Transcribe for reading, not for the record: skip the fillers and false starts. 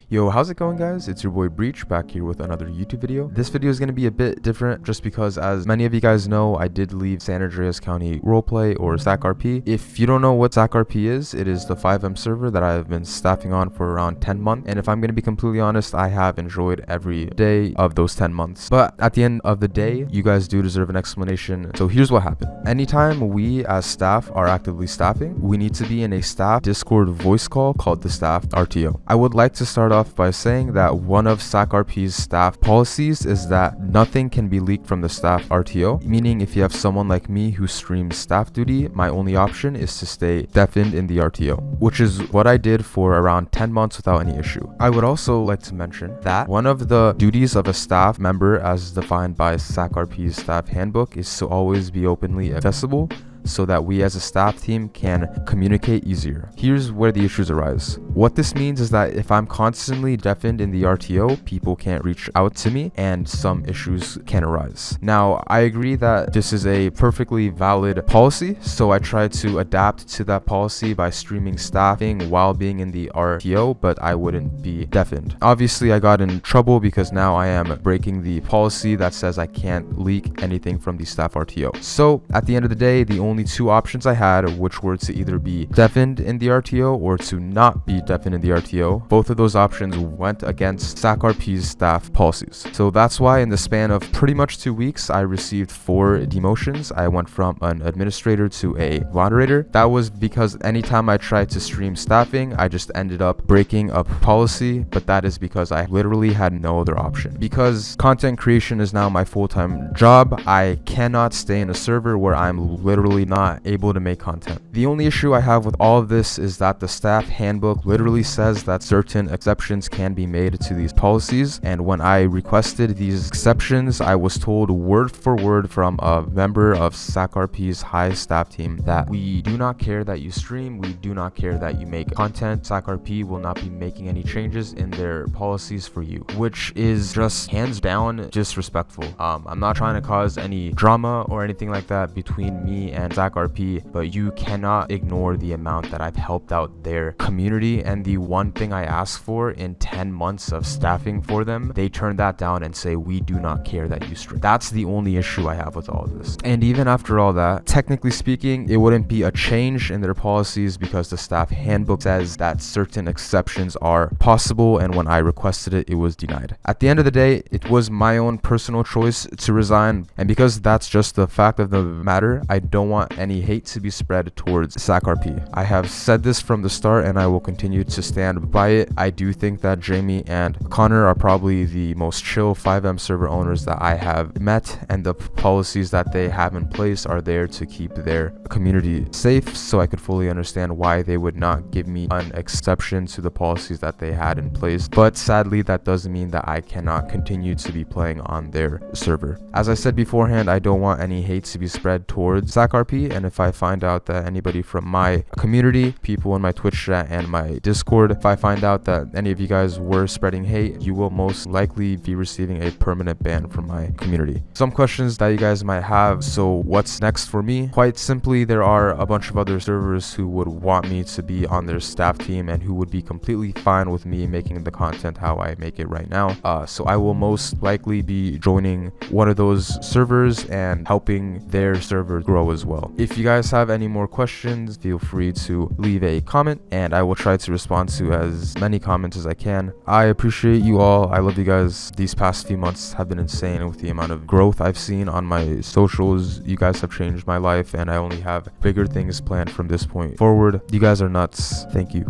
Yo, how's it going, guys? It's your boy Breach back here with another YouTube video. This video is going to be a bit different just because, as many of you guys know, I did leave San Andreas County Roleplay, or SACRP. If you don't know what SACRP is, it is the fivem server that I've been staffing on for around 10 months. And if I'm going to be completely honest, I have enjoyed every day of those 10 months. But at the end of the day, you guys do deserve an explanation. So here's what happened. Anytime we as staff are actively staffing, we need to be in a staff Discord voice call called the staff RTO. I would like to start off by saying that one of SACRP's staff policies is that nothing can be leaked from the staff RTO, meaning if you have someone like me who streams staff duty, my only option is to stay deafened in the RTO, which is what I did for around 10 months without any issue. I would also like to mention that one of the duties of a staff member as defined by SACRP's staff handbook is to always be openly accessible, so that we as a staff team can communicate easier. Here's where the issues arise. What this means is that if I'm constantly deafened in the RTO, people can't reach out to me and some issues can arise. Now, I agree that this is a perfectly valid policy, so I try to adapt to that policy by streaming staffing while being in the RTO, but I wouldn't be deafened. Obviously, I got in trouble because now I am breaking the policy that says I can't leak anything from the staff RTO. So at the end of the day, the only two options I had, which were to either be deafened in the RTO or to not be deafened in the RTO. Both of those options went against SACRP's staff policies. So that's why in the span of pretty much 2 weeks, I received 4 demotions. I went from an administrator to a moderator. That was because anytime I tried to stream staffing, I just ended up breaking a policy, but that is because I literally had no other option. Because content creation is now my full-time job, I cannot stay in a server where I'm literally not able to make content. The only issue I have with all of this is that the staff handbook literally says that certain exceptions can be made to these policies, and when I requested these exceptions, I was told word for word from a member of SACRP's high staff team that we do not care that you stream, we do not care that you make content, SACRP will not be making any changes in their policies for you, which is just hands down disrespectful. I'm not trying to cause any drama or anything like that between me and SACRP, but you cannot ignore the amount that I've helped out their community, and the one thing I asked for in 10 months of staffing for them, they turn that down and say we do not care that you stream. That's the only issue I have with all of this. And even after all that, technically speaking, it wouldn't be a change in their policies because the staff handbook says that certain exceptions are possible, and when I requested it, it was denied. At the end of the day, it was my own personal choice to resign, and because that's just the fact of the matter, I don't want any hate to be spread towards SACRP. I have said this from the start and I will continue to stand by it. I do think that Jamie and Connor are probably the most chill fivem server owners that I have met, and the policies that they have in place are there to keep their community safe, so I could fully understand why they would not give me an exception to the policies that they had in place. But sadly, that doesn't mean that I cannot continue to be playing on their server. As I said beforehand, I don't want any hate to be spread towards SACRP, and if I find out that anybody from my community, people in my Twitch chat and my Discord, if I find out that any of you guys were spreading hate, you will most likely be receiving a permanent ban from my community. Some questions that you guys might have: so what's next for me? Quite simply, there are a bunch of other servers who would want me to be on their staff team and who would be completely fine with me making the content how I make it right now. So I will most likely be joining one of those servers and helping their server grow as well. If you guys have any more questions, feel free to leave a comment and I will try to respond to as many comments as I can. I appreciate you all. I love you guys. These past few months have been insane with the amount of growth I've seen on my socials. You guys have changed my life and I only have bigger things planned from this point forward. You guys are nuts. Thank you.